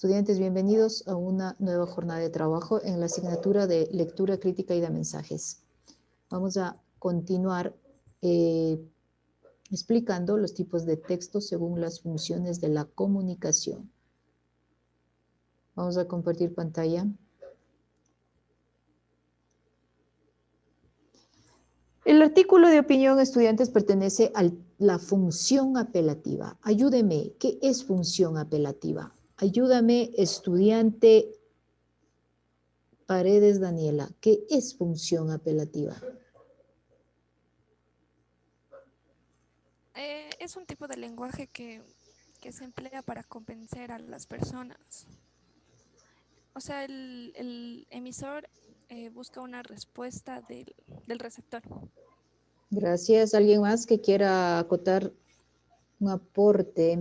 Estudiantes, bienvenidos a una nueva jornada de trabajo en la asignatura de lectura crítica y de mensajes. Vamos a continuar explicando los tipos de texto según las funciones de la comunicación. Vamos a compartir pantalla. El artículo de opinión, estudiantes, pertenece a la función apelativa. Ayúdeme, ¿qué es función apelativa? Ayúdame, estudiante Paredes Daniela, ¿qué es función apelativa? Es un tipo de lenguaje que se emplea para convencer a las personas. O sea, el emisor busca una respuesta del receptor. Gracias. ¿Alguien más que quiera acotar un aporte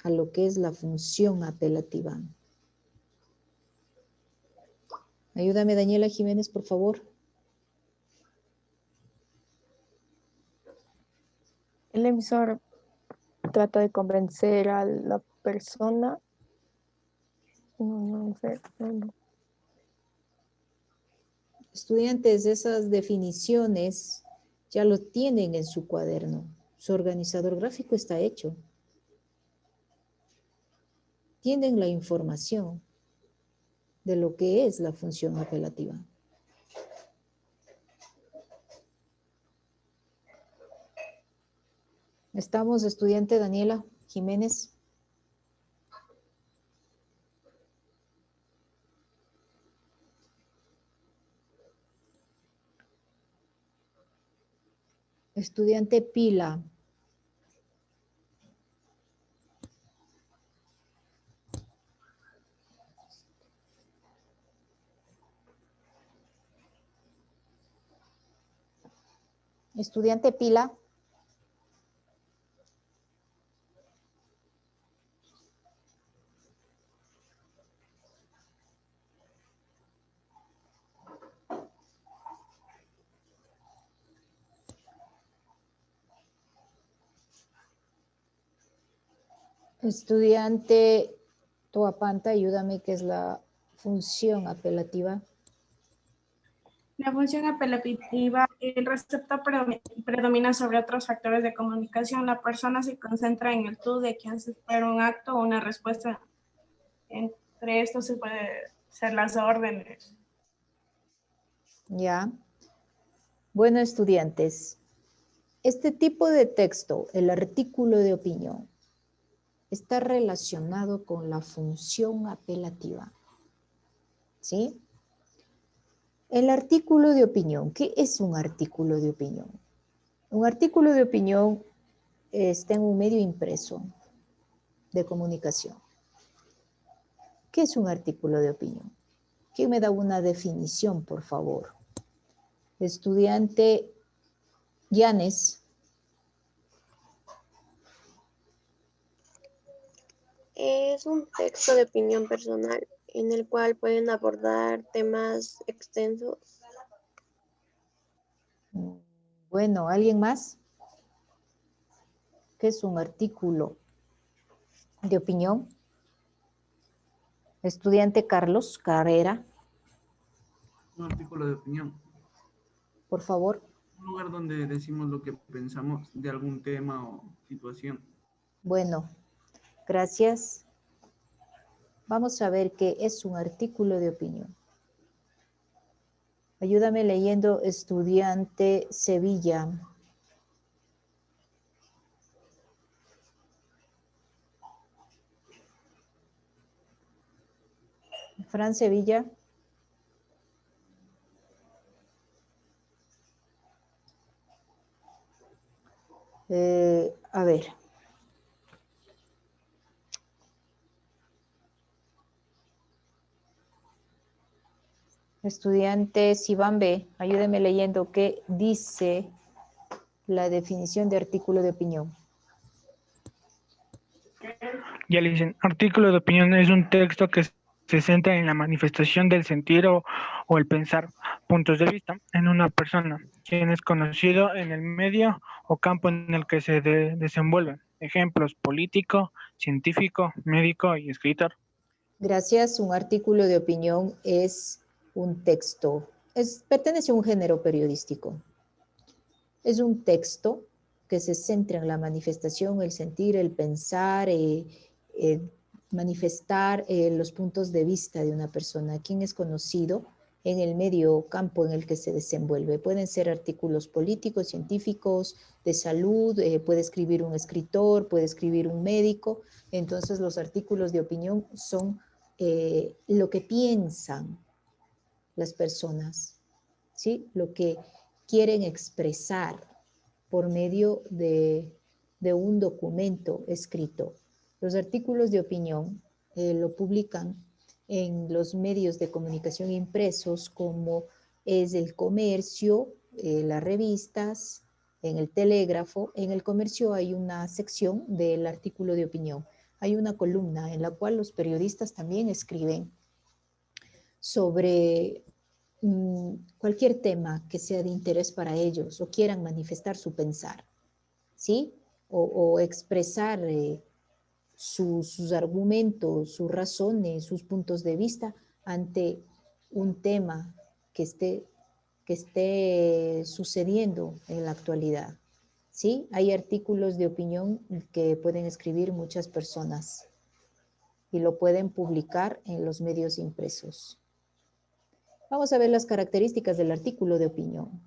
a lo que es la función apelativa? Ayúdame, Daniela Jiménez, por favor. El emisor trata de convencer a la persona. No sé. Estudiantes, esas definiciones ya lo tienen en su cuaderno. Su organizador gráfico está hecho. Tienen la información de lo que es la función apelativa. ¿Estamos, estudiante Daniela Jiménez? Estudiante Pila. Estudiante Pila. Estudiante Toapanta, ayúdame, ¿qué es la función apelativa? La función apelativa, el receptor predomina sobre otros factores de comunicación. La persona se concentra en el tú de quien se espera un acto o una respuesta. Entre estos se puede ser las órdenes. Ya. Bueno, estudiantes, este tipo de texto, el artículo de opinión, está relacionado con la función apelativa. ¿Sí? El artículo de opinión, ¿qué es un artículo de opinión? Un artículo de opinión está en un medio impreso de comunicación. ¿Qué es un artículo de opinión? ¿Quién me da una definición, por favor? Estudiante Yanes. Es un texto de opinión personal en el cual pueden abordar temas extensos. Bueno, ¿alguien más? ¿Qué es un artículo de opinión? Estudiante Carlos Carrera. Un artículo de opinión. Por favor. Un lugar donde decimos lo que pensamos de algún tema o situación. Bueno, gracias. Vamos a ver qué es un artículo de opinión. Ayúdame leyendo, estudiante Sevilla. Fran Sevilla. A ver. Estudiante Sibambe, ayúdeme leyendo qué dice la definición de artículo de opinión. Ya le dicen, artículo de opinión es un texto que se centra en la manifestación del sentir o el pensar, puntos de vista en una persona, quien es conocido en el medio o campo en el que se desenvuelven. Ejemplos, político, científico, médico y escritor. Gracias. Un artículo de opinión es un texto, pertenece a un género periodístico. Es un texto que se centra en la manifestación, el sentir, el pensar, manifestar los puntos de vista de una persona, quien es conocido en el medio campo en el que se desenvuelve. Pueden ser artículos políticos, científicos, de salud, puede escribir un escritor, puede escribir un médico. Entonces los artículos de opinión son lo que piensan las personas, ¿sí? Lo que quieren expresar por medio de un documento escrito. Los artículos de opinión lo publican en los medios de comunicación impresos como es el comercio, las revistas, en el telégrafo. En el comercio hay una sección del artículo de opinión. Hay una columna en la cual los periodistas también escriben sobre cualquier tema que sea de interés para ellos o quieran manifestar su pensar, ¿sí? O expresar sus argumentos, sus razones, sus puntos de vista ante un tema que esté sucediendo en la actualidad, ¿sí? Hay artículos de opinión que pueden escribir muchas personas y lo pueden publicar en los medios impresos. Vamos a ver las características del artículo de opinión.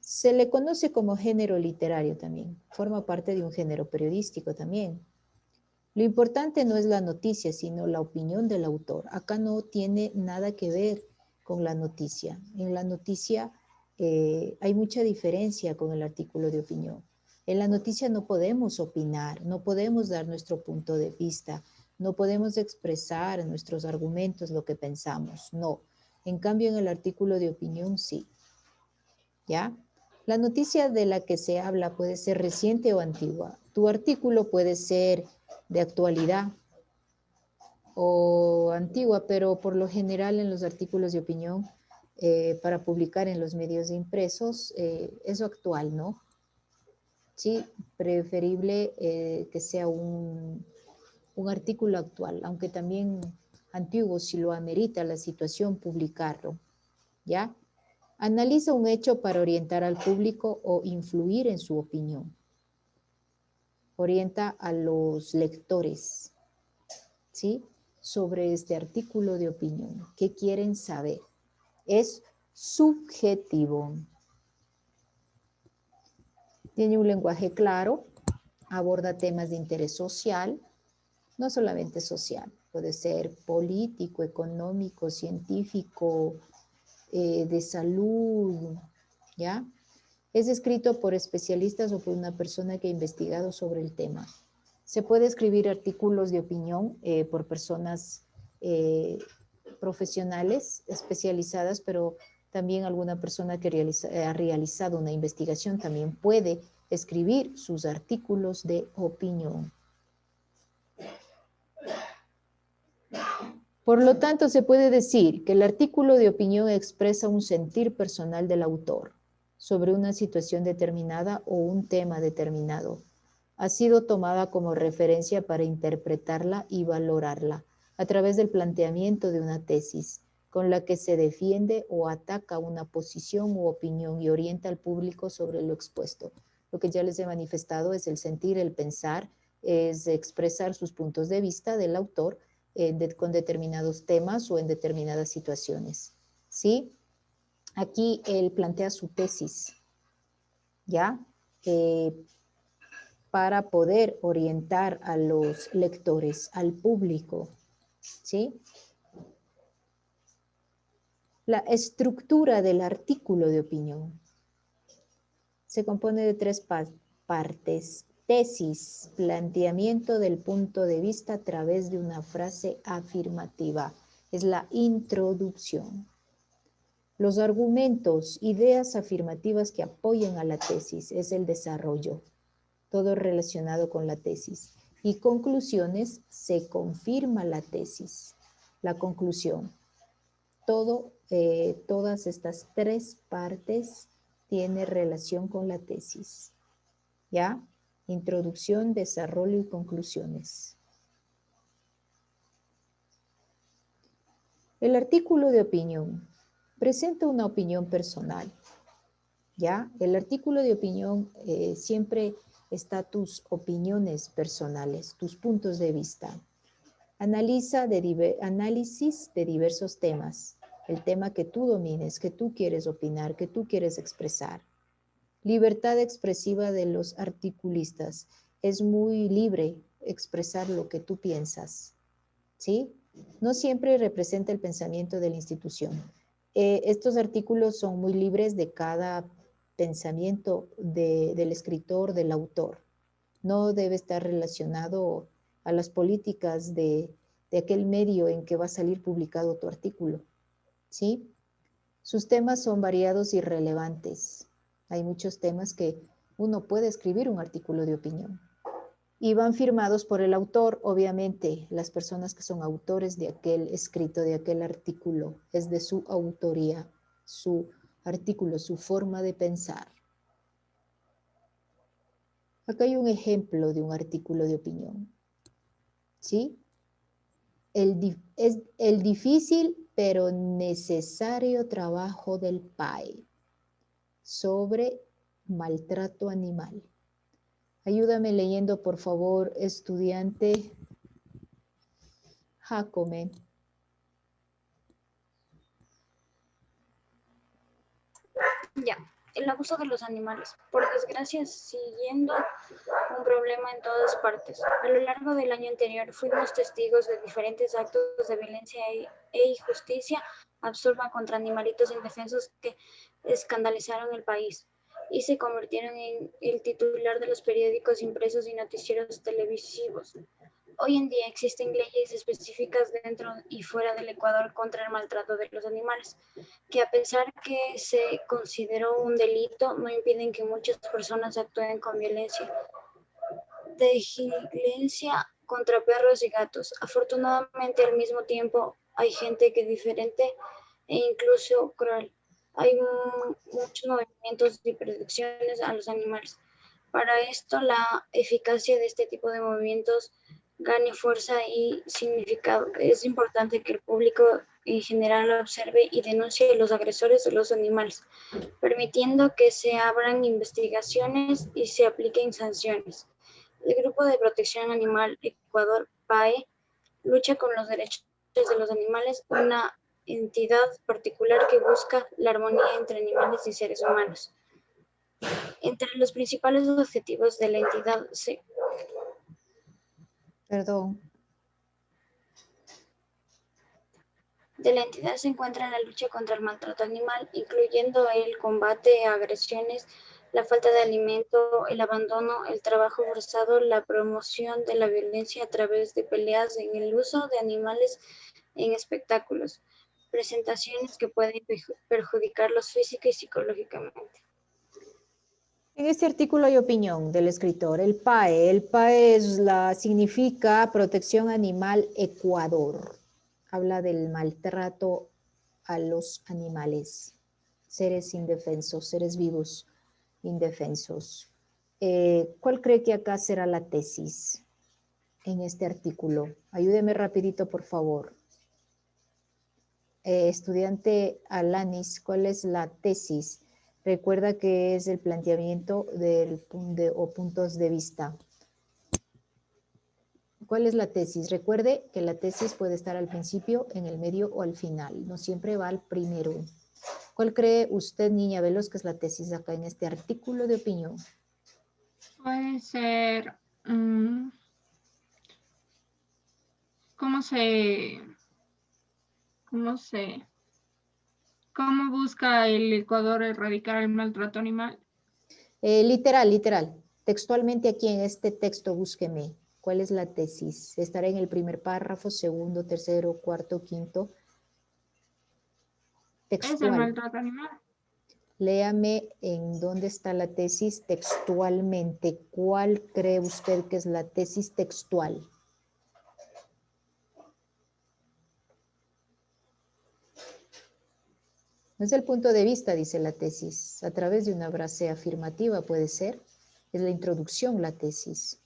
Se le conoce como género literario también. Forma parte de un género periodístico también. Lo importante no es la noticia, sino la opinión del autor. Acá no tiene nada que ver con la noticia. En la noticia hay mucha diferencia con el artículo de opinión. En la noticia no podemos opinar, no podemos dar nuestro punto de vista, no podemos expresar nuestros argumentos, lo que pensamos, no. En cambio, en el artículo de opinión, sí. ¿Ya? La noticia de la que se habla puede ser reciente o antigua. Tu artículo puede ser de actualidad o antigua, pero por lo general en los artículos de opinión para publicar en los medios impresos, es actual, ¿no? Sí, preferible que sea un artículo actual, aunque también antiguo si lo amerita la situación publicarlo, ¿ya? Analiza un hecho para orientar al público o influir en su opinión. Orienta a los lectores, ¿sí? Sobre este artículo de opinión. ¿Qué quieren saber? Es subjetivo. Tiene un lenguaje claro, aborda temas de interés social, no solamente social, puede ser político, económico, científico, de salud, ¿ya? Es escrito por especialistas o por una persona que ha investigado sobre el tema. Se puede escribir artículos de opinión por personas profesionales especializadas, pero también alguna persona que ha realizado una investigación también puede escribir sus artículos de opinión. Por lo tanto, se puede decir que el artículo de opinión expresa un sentir personal del autor sobre una situación determinada o un tema determinado. Ha sido tomada como referencia para interpretarla y valorarla a través del planteamiento de una tesis, con la que se defiende o ataca una posición u opinión y orienta al público sobre lo expuesto. Lo que ya les he manifestado es el sentir, el pensar, es expresar sus puntos de vista del autor con determinados temas o en determinadas situaciones, ¿sí? Aquí él plantea su tesis, ¿ya? Para poder orientar a los lectores, al público, ¿sí? La estructura del artículo de opinión se compone de tres partes. Tesis, planteamiento del punto de vista a través de una frase afirmativa. Es la introducción. Los argumentos, ideas afirmativas que apoyen a la tesis es el desarrollo. Todo relacionado con la tesis. Y conclusiones, se confirma la tesis. La conclusión. Todas estas tres partes tienen relación con la tesis. ¿Ya? Introducción, desarrollo y conclusiones. El artículo de opinión presenta una opinión personal. ¿Ya? El artículo de opinión siempre está tus opiniones personales, tus puntos de vista. Análisis de diversos temas. El tema que tú domines, que tú quieres opinar, que tú quieres expresar. Libertad expresiva de los articulistas. Es muy libre expresar lo que tú piensas. ¿Sí? No siempre representa el pensamiento de la institución. Estos artículos son muy libres de cada pensamiento del escritor, del autor. No debe estar relacionado a las políticas de aquel medio en que va a salir publicado tu artículo. ¿Sí? Sus temas son variados y relevantes. Hay muchos temas que uno puede escribir un artículo de opinión. Y van firmados por el autor, obviamente, las personas que son autores de aquel escrito, de aquel artículo, es de su autoría, su artículo, su forma de pensar. Acá hay un ejemplo de un artículo de opinión. ¿Sí? Es el difícil pero necesario trabajo del PAE sobre maltrato animal. Ayúdame leyendo, por favor, estudiante Jacome. Ya, el abuso de los animales. Por desgracia, siguiendo un problema en todas partes. A lo largo del año anterior fuimos testigos de diferentes actos de violencia e injusticia absurda contra animalitos indefensos que escandalizaron el país y se convirtieron en el titular de los periódicos impresos y noticieros televisivos. Hoy en día existen leyes específicas dentro y fuera del Ecuador contra el maltrato de los animales, que a pesar que se consideró un delito, no impiden que muchas personas actúen con violencia contra perros y gatos. Afortunadamente, al mismo tiempo, hay gente que es diferente e incluso cruel. Hay muchos movimientos y protecciones a los animales. Para esto, la eficacia de este tipo de movimientos gane fuerza y significado. Es importante que el público en general observe y denuncie a los agresores de los animales, permitiendo que se abran investigaciones y se apliquen sanciones. El Grupo de Protección Animal Ecuador, PAE, lucha con los derechos de los animales, una entidad particular que busca la armonía entre animales y seres humanos. Entre los principales objetivos de la entidad se encuentra la lucha contra el maltrato animal, incluyendo el combate a agresiones, la falta de alimento, el abandono, el trabajo forzado, la promoción de la violencia a través de peleas en el uso de animales en espectáculos, presentaciones que pueden perjudicarlos física y psicológicamente. En este artículo hay opinión del escritor, el PAE. El PAE significa Protección Animal Ecuador. Habla del maltrato a los animales, seres indefensos, seres vivos indefensos. ¿Cuál cree que acá será la tesis en este artículo? Ayúdeme rapidito, por favor. Estudiante Alanis, ¿cuál es la tesis? Recuerda que es el planteamiento o puntos de vista. ¿Cuál es la tesis? Recuerde que la tesis puede estar al principio, en el medio o al final. No siempre va al primero. ¿Cuál cree usted, niña Veloz, que es la tesis acá en este artículo de opinión? Puede ser ¿cómo busca el Ecuador erradicar el maltrato animal? Literal. Textualmente aquí en este texto búsqueme. ¿Cuál es la tesis? Estará en el primer párrafo, segundo, tercero, cuarto, quinto. Textual. Es el maltrato animal. Léame en dónde está la tesis textualmente. ¿Cuál cree usted que es la tesis textual? Desde el punto de vista, dice la tesis, a través de una frase afirmativa puede ser, es la introducción la tesis.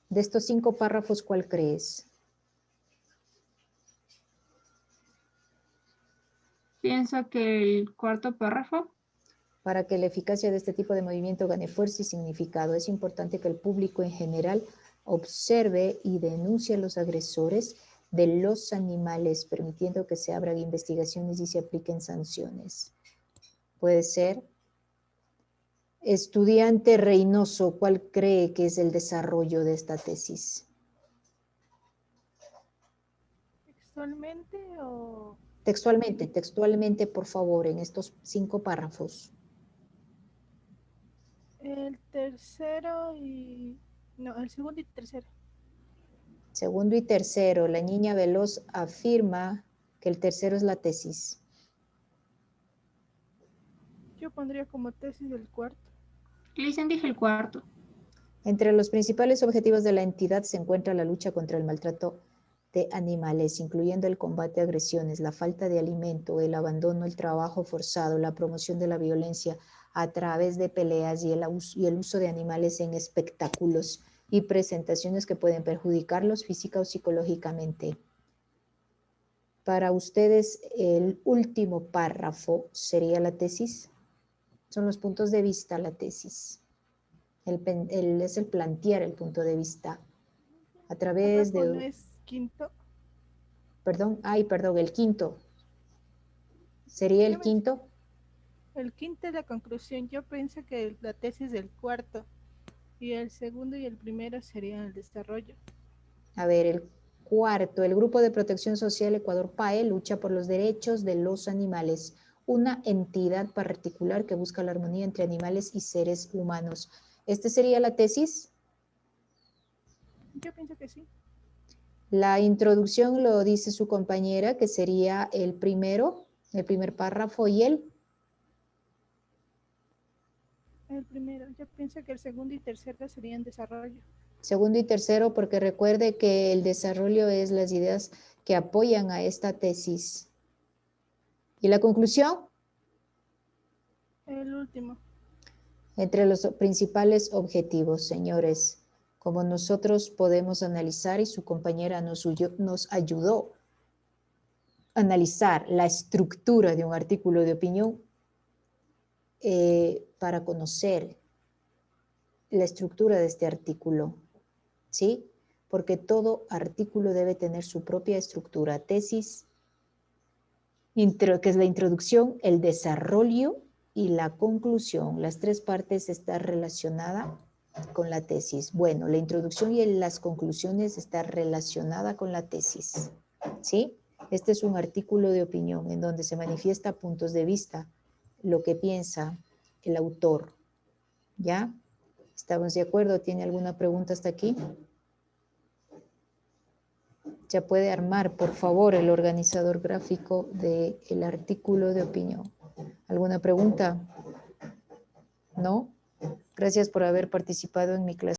De estos 5 párrafos, ¿cuál crees? pienso que el cuarto párrafo. Para que la eficacia de este tipo de movimiento gane fuerza y significado, es importante que el público en general observe y denuncie a los agresores de los animales, permitiendo que se abran investigaciones y se apliquen sanciones. Puede ser. Estudiante Reynoso, ¿cuál cree que es el desarrollo de esta tesis? ¿Textualmente o...? Textualmente, por favor, en estos 5 párrafos. El tercero y... No, el segundo y tercero. Segundo y tercero, la niña veloz afirma que el tercero es la tesis. Yo pondría como tesis el cuarto. Gleason dije el cuarto. Entre los principales objetivos de la entidad se encuentra la lucha contra el maltrato de animales, incluyendo el combate a agresiones, la falta de alimento, el abandono, el trabajo forzado, la promoción de la violencia a través de peleas y el uso de animales en espectáculos y presentaciones que pueden perjudicarlos física o psicológicamente. Para ustedes, el último párrafo sería la tesis. Son los puntos de vista, la tesis. Es el plantear el punto de vista a través ¿No de... es quinto? Perdón, el quinto. ¿Sería el quinto? El quinto es la conclusión. Yo pienso que la tesis del cuarto y el segundo y el primero serían el desarrollo. A ver, el cuarto, el Grupo de Protección Social Ecuador PAE lucha por los derechos de los animales, una entidad particular que busca la armonía entre animales y seres humanos. ¿Este sería la tesis? Yo pienso que sí. La introducción lo dice su compañera, que sería el primer párrafo, y el primero. Yo pienso que el segundo y tercero serían desarrollo. segundo y tercero, porque recuerde que el desarrollo es las ideas que apoyan a esta tesis. ¿Y la conclusión? El último. Entre los principales objetivos, señores, como nosotros podemos analizar, y su compañera nos ayudó a analizar la estructura de un artículo de opinión para conocer la estructura de este artículo, ¿sí? Porque todo artículo debe tener su propia estructura, tesis, que es la introducción, el desarrollo y la conclusión. Las 3 partes están relacionadas con la tesis. Bueno, la introducción y las conclusiones están relacionadas con la tesis, ¿sí? Este es un artículo de opinión en donde se manifiesta puntos de vista, lo que piensa el autor, ¿ya? ¿Estamos de acuerdo? ¿Tiene alguna pregunta hasta aquí? Ya puede armar, por favor, el organizador gráfico del artículo de opinión. ¿Alguna pregunta? ¿No? Gracias por haber participado en mi clase.